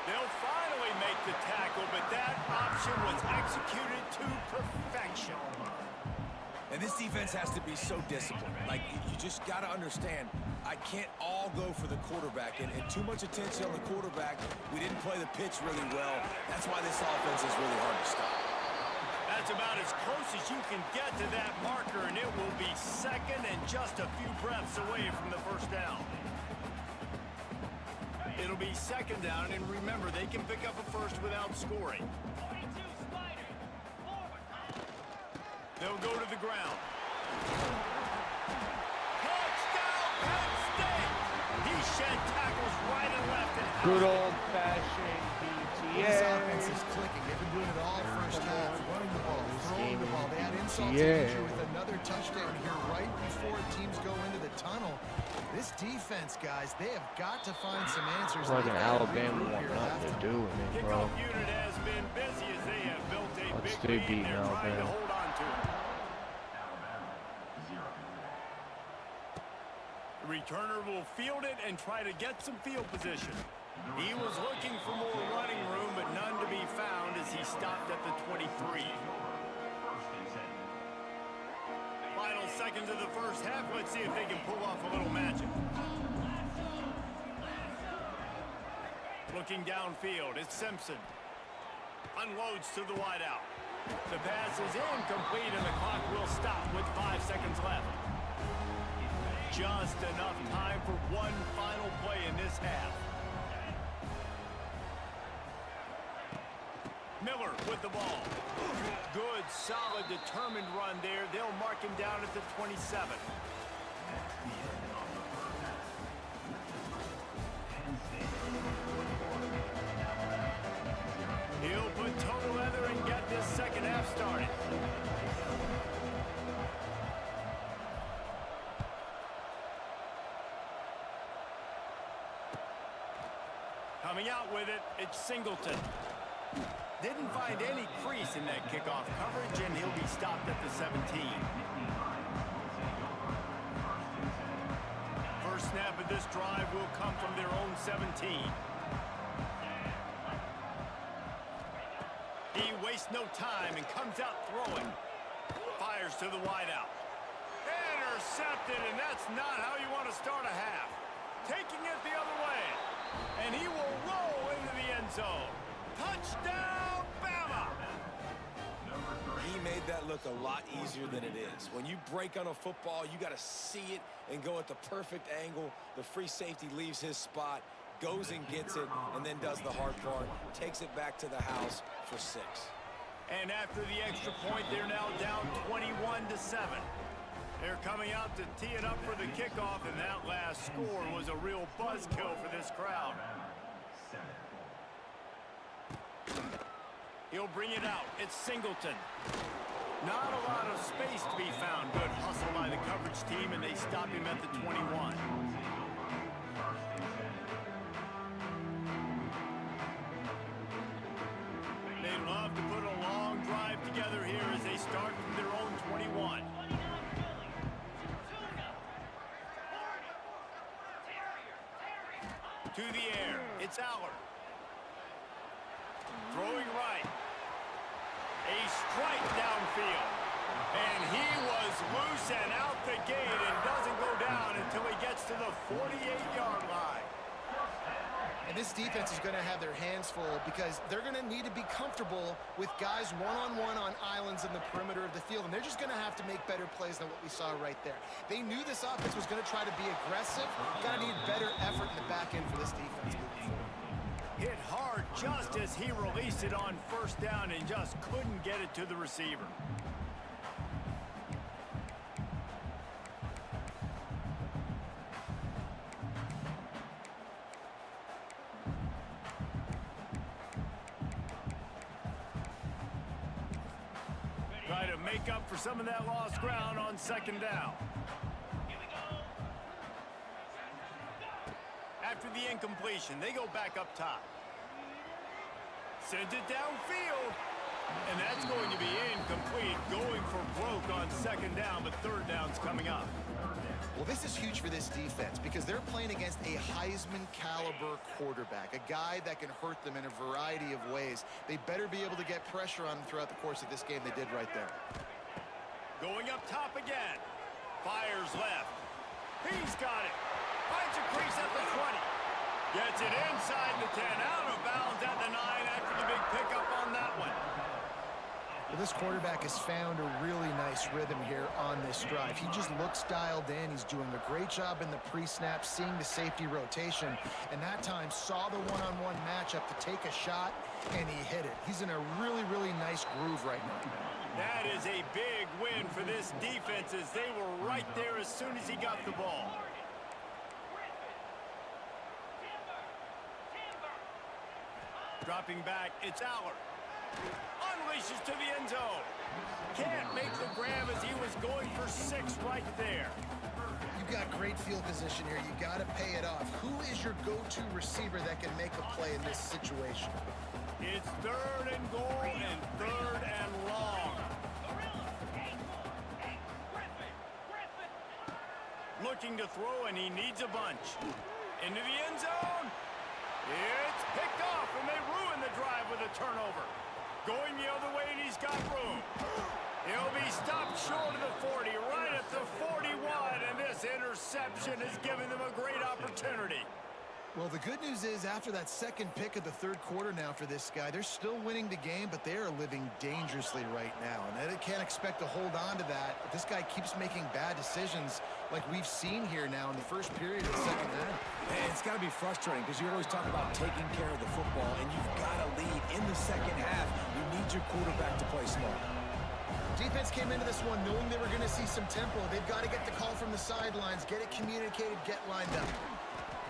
They'll finally make the tackle, but that option was executed to perfection. And this defense has to be so disciplined. Like, you just got to understand, I can't all go for the quarterback. And too much attention on the quarterback. We didn't play the pitch really well. That's why this offense is really hard to stop. That's about as close as you can get to that marker, and it will be second and just a few breaths away from the first down. It'll be second down, and remember, they can pick up a first without scoring. They'll go to the ground. Touchdown, Penn State! He shed tackles right and left. And good old-fashioned This PTA. offense is clicking. They've been doing it all first half. Running the ball, throwing the ball. They had insult to injury with another touchdown here right before teams go into the tunnel. This defense, guys, they have got to find some answers. Like an Alabama want nothing to do with it, bro. kickoff unit has been busy as they have built a Let's big stay lead. beating They're trying to Alabama. hold on to it. The returner will field it and try to get some field position. He was looking for more running room, but none to be found as he stopped at the 23. Final seconds of the first half. Let's see if they can pull off a little magic. Looking downfield, it's Simpson. Unloads to the wideout. The pass is incomplete, and the clock will stop with 5 seconds left. Just enough time for one final play in this half. Miller with the ball. Good, solid, determined run there. They'll mark him down at the 27. He'll put total leather and get this second half started. Coming out with it, it's Singleton. Didn't find any crease in that kickoff coverage, and he'll be stopped at the 17. First snap of this drive will come from their own 17. He wastes no time and comes out throwing. Fires to the wideout. Intercepted, and that's not how you want to start a half. Taking it the other way. And he will roll into the end zone. Touchdown, Bama! He made that look a lot easier than it is. When you break on a football, you got to see it and go at the perfect angle. The free safety leaves his spot, goes and gets it, and then does the hard part, takes it back to the house for 6. And after the extra point, they're now down 21-7. They're coming out to tee it up for the kickoff, and that last score was a real buzzkill for this crowd. He'll bring it out. It's Singleton. Not a lot of space to be found. Good hustle by the coverage team, and they stop him at the 21. They love to put a long drive together here as they start from their own 21. To the air, it's Aller. Throwing right. A strike downfield. And he was loose and out the gate and doesn't go down until he gets to the 48-yard line. And this defense is going to have their hands full because they're going to need to be comfortable with guys one-on-one on islands in the perimeter of the field. And they're just going to have to make better plays than what we saw right there. They knew this offense was going to try to be aggressive. Got to need better effort in the back end for this defense moving forward. Hit hard just as he released it on first down and just couldn't get it to the receiver. Try to make up for some of that lost ground on second down. After the incompletion, they go back up top. Sends it downfield. And that's going to be incomplete. Going for broke on second down, but third down's coming up. Well, this is huge for this defense because they're playing against a Heisman-caliber quarterback, a guy that can hurt them in a variety of ways. They better be able to get pressure on them throughout the course of this game. They did right there. Going up top again. Fires left. He's got it. Finds a crease at the 20. Gets it inside the 10. Out of bounds at the 9 after the big pickup on that one. Well, this quarterback has found a really nice rhythm here on this drive. He just looks dialed in. He's doing a great job in the pre-snap, seeing the safety rotation, and that time saw the one-on-one matchup to take a shot, and he hit it. He's in a really, really nice groove right now. That is a big win for this defense as they were right there as soon as he got the ball. Dropping back, it's Aller. Unleashes to the end zone. Can't make the grab as he was going for 6 right there. You've got great field position here. You got to pay it off. Who is your go-to receiver that can make a play in this situation? It's 3rd and goal and 3rd and long. Looking to throw, and he needs a bunch. Into the end zone. It's picked off, and they ruin the drive with a turnover. Going the other way, and he's got room. He'll be stopped short of the 40, right at the 41, and this interception has given them a great opportunity. Well, the good news is after that second pick of the third quarter now for this guy, they're still winning the game, but they are living dangerously right now. And they can't expect to hold on to that. This guy keeps making bad decisions like we've seen here now in the first period of the second half. And it's got to be frustrating because you always talk about taking care of the football, and you've got to lead in the second half. need your quarterback to play smart. Defense came into this one knowing they were going to see some tempo. They've got to get the call from the sidelines, get it communicated, get lined up.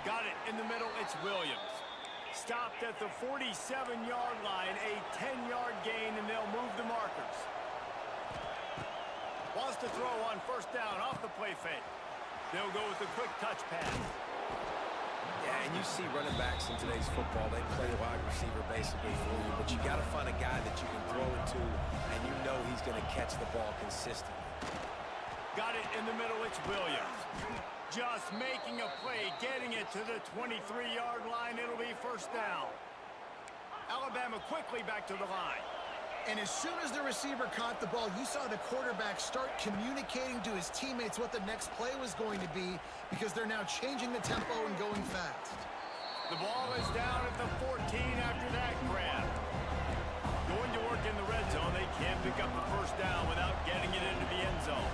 Got it in the middle. It's Williams. Stopped at the 47-yard line, a 10-yard gain, and they'll move the markers. Wants to throw on first down off the play fake. They'll go with a quick touch pass. Yeah, and you see running backs in today's football, they play wide receiver basically for you, but you got to find a guy that you can throw it to, and you know he's going to catch the ball consistently. Got it in the middle. It's Williams. Just making a play, getting it to the 23-yard line. It'll be first down. Alabama quickly back to the line. And as soon as the receiver caught the ball, you saw the quarterback start communicating to his teammates what the next play was going to be because they're now changing the tempo and going fast. The ball is down at the 14 after that grab. Going to work in the red zone. They can't pick up the first down without getting it into the end zone.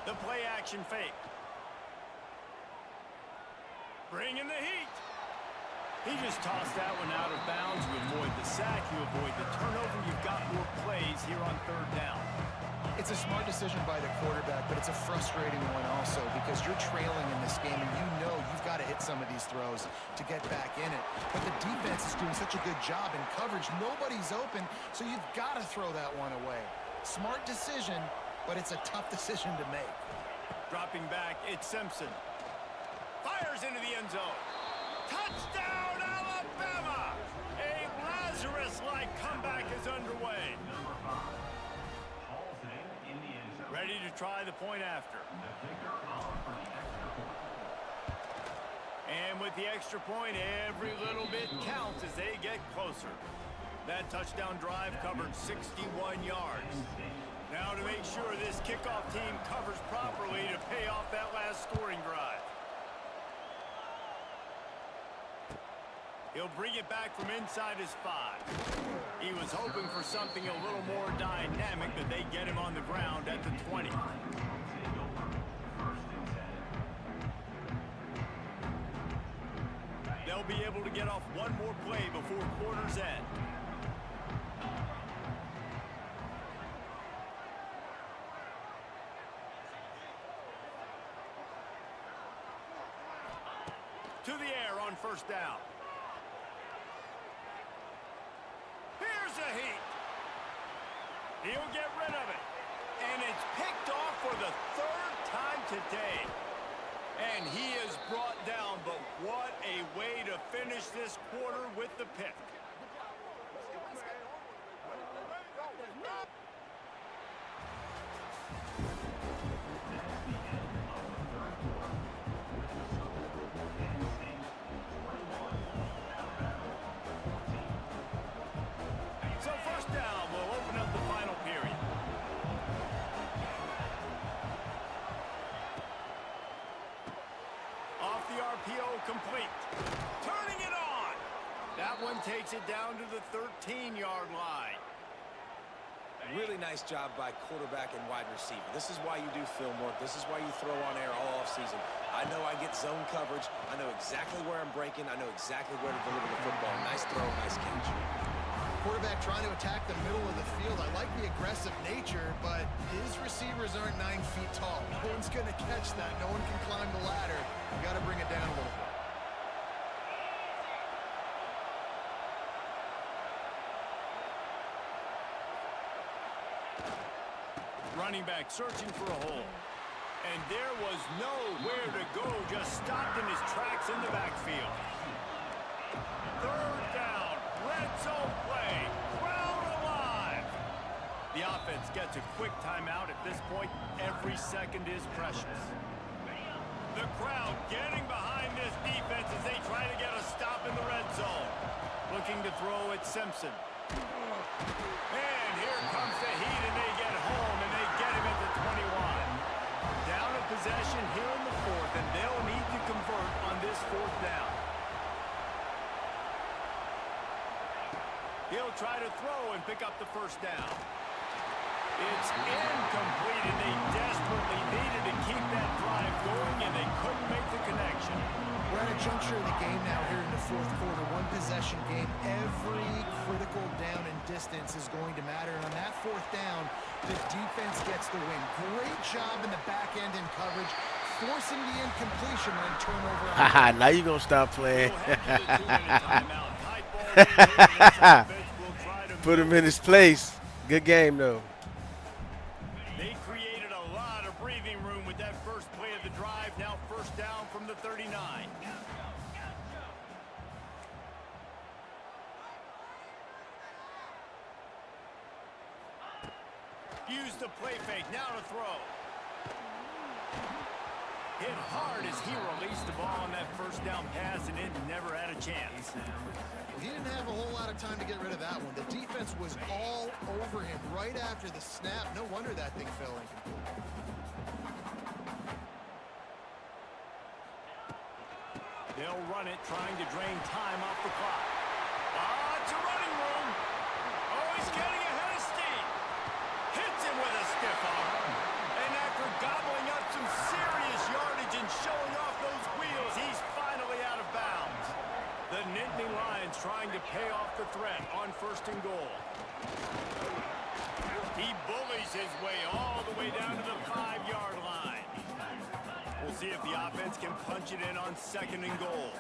The play action fake. Bringing the heat. He just tossed that one out of bounds. You avoid the sack. You avoid the turnover. You've got more plays here on third down. It's a smart decision by the quarterback, but it's a frustrating one also because you're trailing in this game and you know you've got to hit some of these throws to get back in it. But the defense is doing such a good job in coverage. Nobody's open, so you've got to throw that one away. Smart decision, but it's a tough decision to make. Dropping back, it's Simpson. Fires into the end zone. Touchdown, Alabama! A Lazarus-like comeback is underway. Ready to try the point after. And with the extra point, every little bit counts as they get closer. That touchdown drive covered 61 yards. Now to make sure this kickoff team covers properly to pay off that last scoring drive. He'll bring it back from inside his 5. He was hoping for something a little more dynamic, but they get him on the ground at the 20. They'll be able to get off one more play before quarter's end. To the air on first down. Here's a heat. He'll get rid of it. And it's picked off for the third time today. And he is brought down, but what a way to finish this quarter with the pick. So first down will open up the final period. Off the RPO, complete. Turning it on. That one takes it down to the 13-yard line. Really nice job by quarterback and wide receiver. This is why you do film work. This is why you throw on air all offseason. I know I get zone coverage. I know exactly where I'm breaking. I know exactly where to deliver the football. Nice throw, nice catch. Quarterback trying to attack the middle of the field. I like the aggressive nature, but his receivers aren't 9 feet tall. No one's going to catch that. No one can climb the ladder. You got to bring it down a little bit. Running back searching for a hole. And there was nowhere to go, just stopped in his tracks in the backfield. Third down, red zone play, crowd alive. The offense gets a quick timeout. At this point, every second is precious. The crowd getting behind this defense as they try to get a stop in the red zone. Looking to throw at Simpson. And here comes the heat, and they get home, and they get him at the 21. Down a possession here in the fourth, and they'll need to convert on this fourth down. He'll try to throw and pick up the first down. It's incomplete, and they desperately needed to keep that drive going, and they couldn't make the connection. We're at a juncture of the game now here in the fourth quarter. One possession possession game. Every critical down and distance is going to matter. And on that fourth down, the defense gets the win. Great job in the back end in coverage, forcing the incompletion on turnover. Haha, now you're going to stop playing. Put him in his place. Good game, though. They created a lot of breathing room with that first play of the drive. Now first down from the 39. Use the play fake. Now to throw. Hit hard as he released the ball on that first down pass, and it never had a chance. He didn't have a whole lot of time to get rid of that one. The defense was all over him right after the snap. No wonder that thing fell incomplete. They'll run it, trying to drain time off the clock. It's a running room. Oh, he's getting ahead of steam. Hits him with a stiff arm. And after gobbling up some serious yardage and showing off those wheels, he's finally out of bounds. The Nittany Lions trying to pay off the threat on first and goal. He bullies his way all the way down to the 5-yard line. We'll see if the offense can punch it in on second and goal.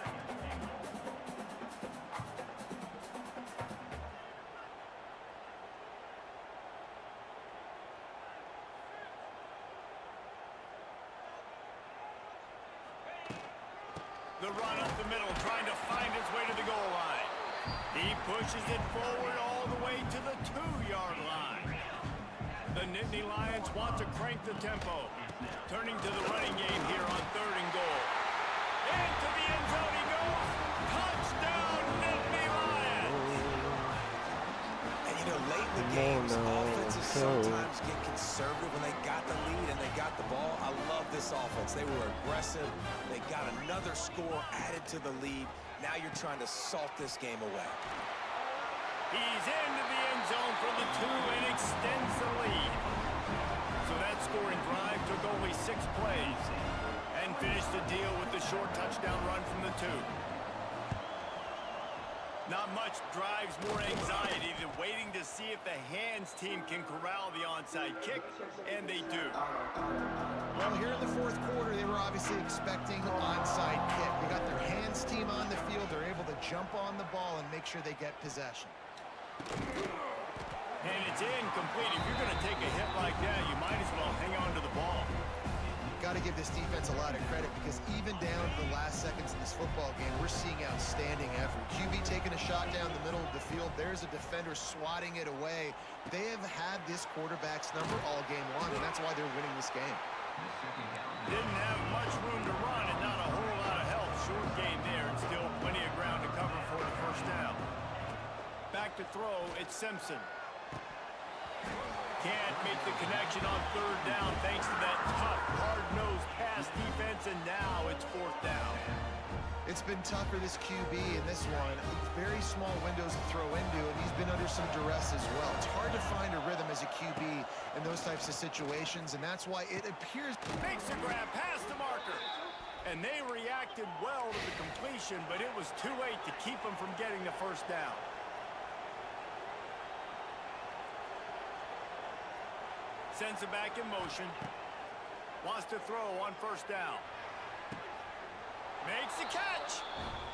The run up the middle, trying to find his way to the goal line. He pushes it forward all the way to the 2-yard line. The Nittany Lions want to crank the tempo. Turning to the running game here on third and goal. Into the end zone he goes. Touchdown, Nittany Lions! And you know, late in the games, offenses sometimes get conservative when they got the lead and they got the ball. I love this offense. They were aggressive. They got another score added to the lead. Now you're trying to salt this game away. He's into the end zone for the 2 and extends the lead. So that scoring drive took only 6 plays and finished the deal with the short touchdown run from the 2. Not much drives more anxiety than waiting to see if the hands team can corral the onside kick, and they do. Well, here in the fourth quarter, they were obviously expecting onside kick. They got their hands team on the field. They're able to jump on the ball and make sure they get possession. And it's incomplete. If you're going to take a hit like that, you might as well hang on to the ball. Got to give this defense a lot of credit because even down to the last seconds in this football game, we're seeing outstanding effort. QB taking a shot down the middle of the field. There's a defender swatting it away. They have had this quarterback's number all game long, and that's why they're winning this game. Didn't have much room to run and not a whole lot of help. Short game there and still plenty of ground to cover for the first down. Back to throw, it's Simpson. Can't make the connection on third down thanks to that tough, hard-nosed pass defense, and now it's fourth down. It's been tough for this QB in this one. Very small windows to throw into, and he's been under some duress as well. It's hard to find a rhythm as a QB in those types of situations, and that's why it appears... Makes a grab past the marker. And they reacted well to the completion, but it was too late to keep them from getting the first down. Sends it back in motion. Wants to throw on first down. Makes the catch.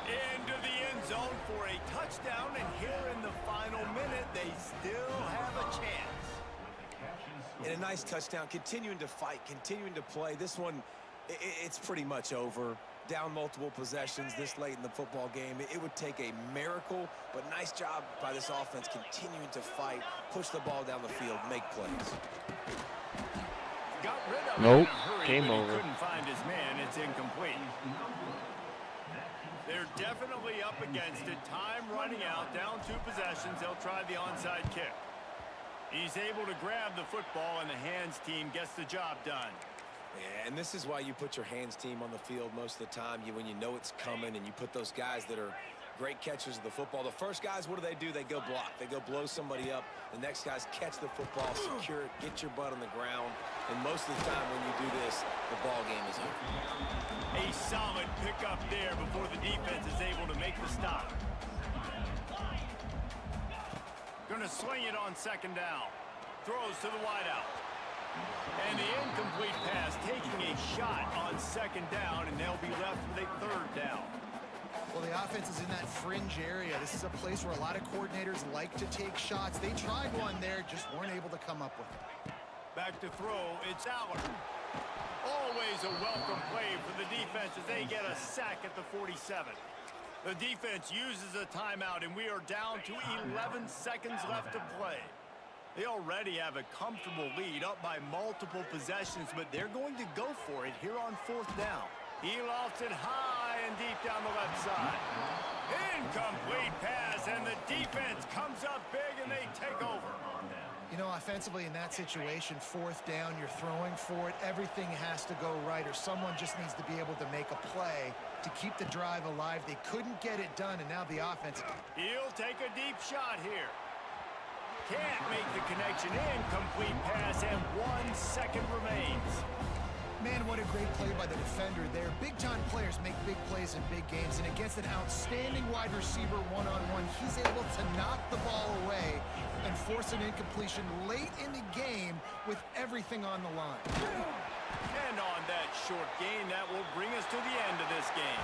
Into the end zone for a touchdown. And here in the final minute, they still have a chance. And a nice touchdown. Continuing to fight, continuing to play. This one, it's pretty much over. Down multiple possessions this late in the football game. It would take a miracle, but nice job by this offense continuing to fight, push the ball down the field, make plays. Got rid of Nope. it in a hurry, Game but he over. couldn't find his man. It's incomplete. They're definitely up against it. Time running out. Down 2 possessions. They'll try the onside kick. He's able to grab the football, and the hands team gets the job done. Yeah, and this is why you put your hands team on the field most of the time. When you know it's coming, and you put those guys that are great catchers of the football. The first guys, what do? They go block. They go blow somebody up. The next guys catch the football, secure it, get your butt on the ground. And most of the time when you do this, the ball game is over. A solid pickup there before the defense is able to make the stop. sling it on second down. Throws to the wideout. And the incomplete pass taking a shot on second down, and they'll be left with a third down. Well, the offense is in that fringe area. This is a place where a lot of coordinators like to take shots. They tried one there, just weren't able to come up with it. Back to throw, it's Aller. Always a welcome play for the defense as they get a sack at the 47. The defense uses a timeout, and we are down to 11 seconds left to play. They already have a comfortable lead, up by multiple possessions, but they're going to go for it here on fourth down. He lofts it high and deep down the left side. Incomplete pass, and the defense comes up big, and they take over. You know, offensively in that situation, fourth down, you're throwing for it. Everything has to go right, or someone just needs to be able to make a play to keep the drive alive. They couldn't get it done, and now the offense. He'll take a deep shot here. Can't make the connection. Incomplete pass, and 1 second remains. Man, what a great play by the defender there. Big-time players make big plays in big games, and against an outstanding wide receiver one-on-one, he's able to knock the ball away and force an incompletion late in the game with everything on the line. And on that short gain, that will bring us to the end of this game.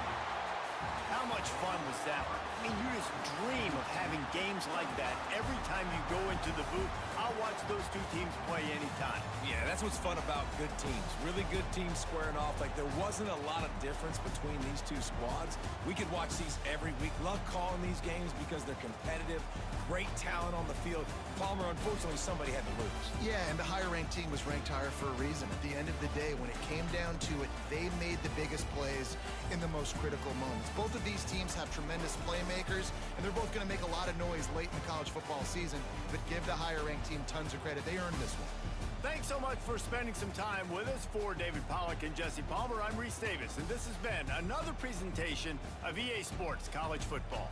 How much fun was that? I mean, you just dream of having games like that every time you go into the booth. I'll watch those two teams play anytime. Yeah, that's what's fun about good teams. Really good teams squaring off. Like, there wasn't a lot of difference between these two squads. We could watch these every week. Love calling these games because they're competitive. Great talent on the field. Palmer, unfortunately, somebody had to lose. Yeah, and the higher-ranked team was ranked higher for a reason. At the end of the day, when it came down to it, they made the biggest plays in the most critical moments. Both of these teams have tremendous playmakers, and they're both going to make a lot of noise late in the college football season, but give the higher-ranked team tons of credit. They earned this one. Thanks so much for spending some time with us. For David Pollack and Jesse Palmer, I'm Reese Davis, and this has been another presentation of EA Sports College Football.